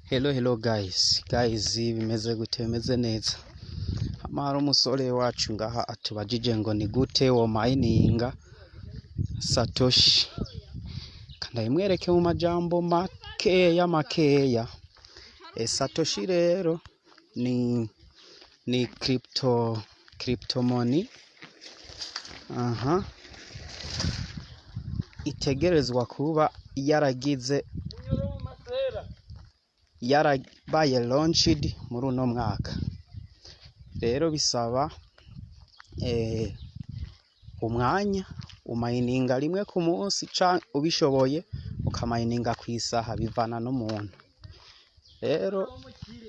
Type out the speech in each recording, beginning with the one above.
Hello guys bimeze gute? Bimeze neza. Hari umusore wacu ngaha atubajije ngo ni gute wo mininga Satoshi. Kandi imwereke mu majambo makeya. Satoshi rero ni crypto money. Itegerezwa kuba yarabaye launched muri uno mwaka. Rero bisaba umwanya umayininga rimwe ku munsi, ubishoboye ukamayininga ku isaha, bivana n'umuntu. Rero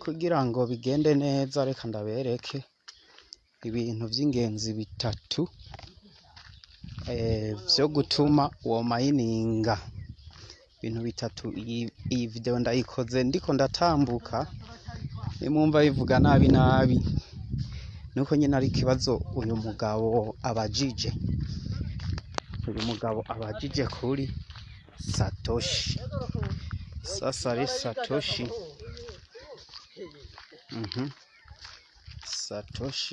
kugira ngo bigende neza, reka ndabereke ibintu by'ingenzi bitatu byo gutuma uwo mayininga. Ibintu bitatu. Iyi video ndayikoze ndiko ndatambuka, nimwumva bivuga nabi nuko nyine ari ikibazo uyu mugabo abajije. Kuri Satoshi. Sasa ari Satoshi.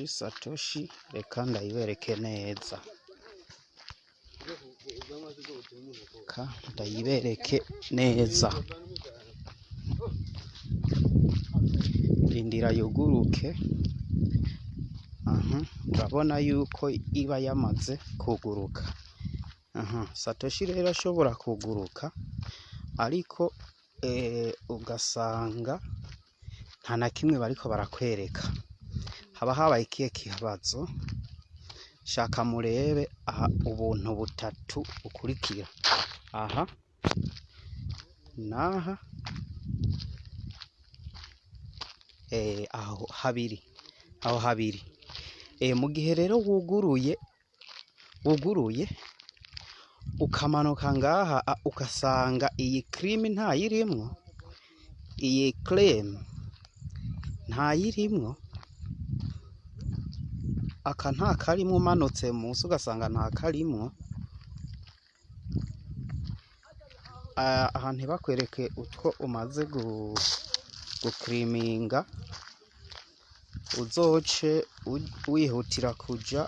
Satoshi reka ndayibereke neza. Rindira yuguruke. Urabona yuko iba yamaze kuguruka. Satoshi rero ashobora kuguruka, ariko ugasanga nta na kimwe bariko barakwereka. Haba habaye ikihe kibazo? Shaka murebe ubuntu butatu bukurikira. Naha aho habiri. Mu gihe rero wuguruye ukamanuka ngaha, ugasanga iyi claim ntayirimwo, aka nta karimwo. Umanutse munsi ugasanga nta karimwo. Aha ntibakwereke utwo umaze gukriminga, uzoce wihutira kuja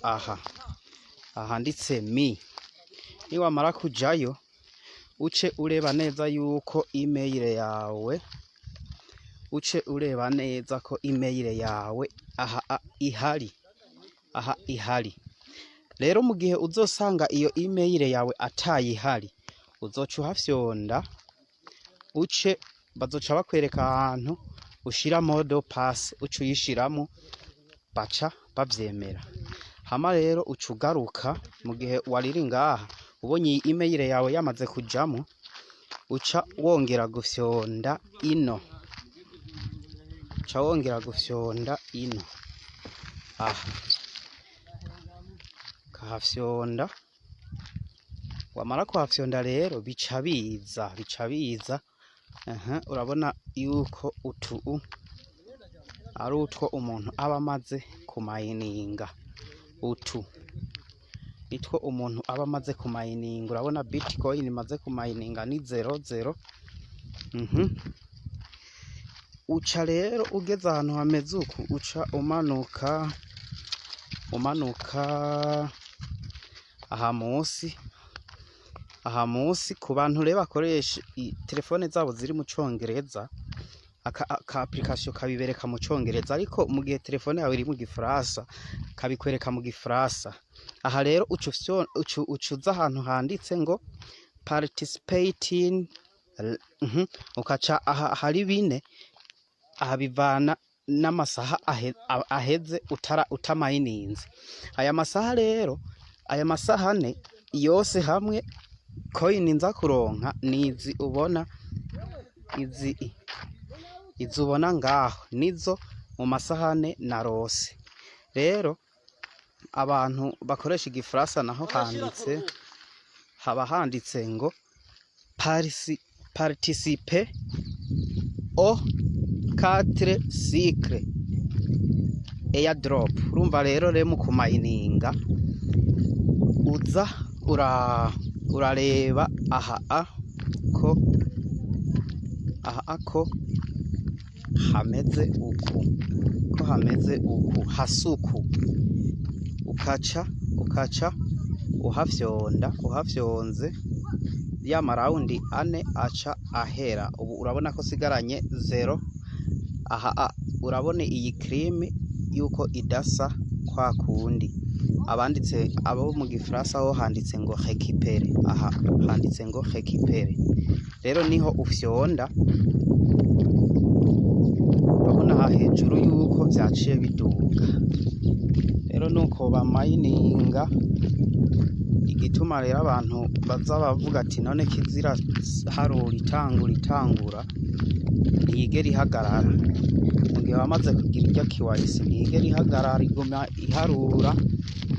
aha handitse mi. Niwamara kujayo, uce ureba neza yuko email yawe aha ihari. Rero mu gihe uzosanga iyo email yawe atayihari, uzoca uhafyonda, bazoca bakwereka ahantu ushira modo pass, uca uyishiramo baca bavyemera. Hama rero uca ugaruka. Mu gihe wariri ngaha ubonye iyi email yawe yamaze kujamo, uca wongera gufyonda ino. Kahafyonda. Wamara kuhafyonda rero bica biza. Urabona yuko utu ari utwo umuntu aba amaze kumayininga. Nitwo umuntu aba amaze kumayininga. Urabona Bitcoin imaze kumayininga ni 00. Uca rero ugeze ahantu hameze uku, uca umanuka aha munsi. Ku bantu rero bakoresha telefone zabo ziri mu Congereza, aka application kabibereka mu Congereza, ariko mu gihe telefone yawe iri mu Gifaransa kabikwereka mu Gifaransa. Aha rero ucuza ahantu handitse ngo participating, ukaca hari bine. Aha bivana n'amasaha aheze utamayininze. Aya masaha rero, aya masaha ane yose hamwe, coin nza kuronka nizi ubona, izi ubona ngaho nizo mu masaha ane narose. Rero abantu bakoresha Igifaransa naho haba handitse ngo participe au 4 cycle airdrop. Urumva rero mu kumayininga uza urareba aha ko hameze uku, hasuku, ukaca uhafyonze ya maraundi ane aca ahera. Ubu urabona ko sigaranye 0. Aha urabona iyi krimi yuko idasa kwa kundi abanditse abo mu gifaransa ho handitse ngo récupérer, aha handitse ngo récupérer. Rero niho ufyonda, urabona aha hejuru yuko vyaciye biduga. Rero nuko bamayininga. Igituma rero abantu baza bavuga ati none kizira harura itangura ntiyigera ihagarara. Mu gihe bamaze kugira iryo kiwarisi ntiyigera ihagarara, iguma iharura.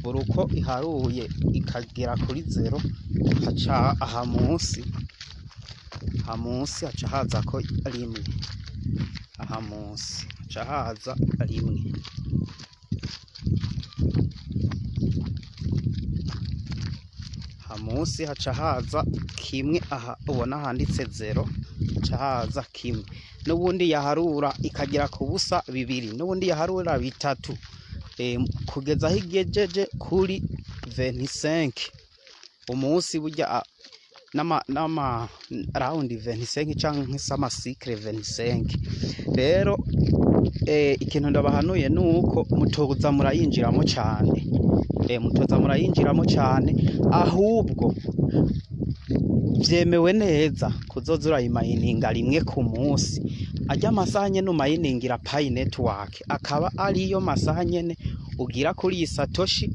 Buri uko iharuye ikagera kuri 0 haca aha munsi haca haza ko rimwe, aha munsi haca haza rimwe. Munsi haca haza kimwe, aha ubona handitse 0 haca haza kimwe. N'ubundi yaharura ikagera ku busa 2, n'ubundi yaharura 3 kugeza aho igejeje kuri 25. Umunsi burya nama round 25 canke sama cycle 25. Rero ikintu ndabahanuye nuko mutoza murayinjiramo cyane, ahubwo vyemewe neza kuzoza urayimayininga rimwe ku munsi. Ajya amasaha nyene umayiningira Pi Network akaba ariyo masaha nyene ugira kuri iyi Satoshi,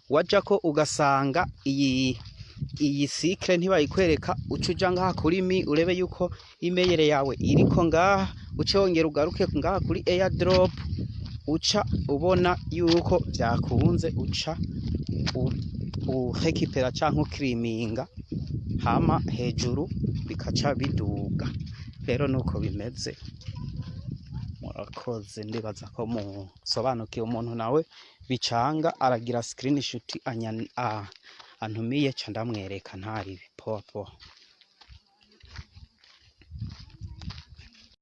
wajako ugasanga iyi cycle ntibayikwereka, ucuja ngaha kuri mi urebe yuko email yawe iriko ngaha, uce wongera ugaruke ngaha kuri airdrop, uca ubona yuko vyakunze, uca uhekipera canke ukiriminga, hama hejuru bikaca biduga. Rero nuko bimeze. Murakoze, ndibaza ko musobanukiye. Umuntu nawe bicanga aragira screenshot antumiye ca ndamwereka ntari poa.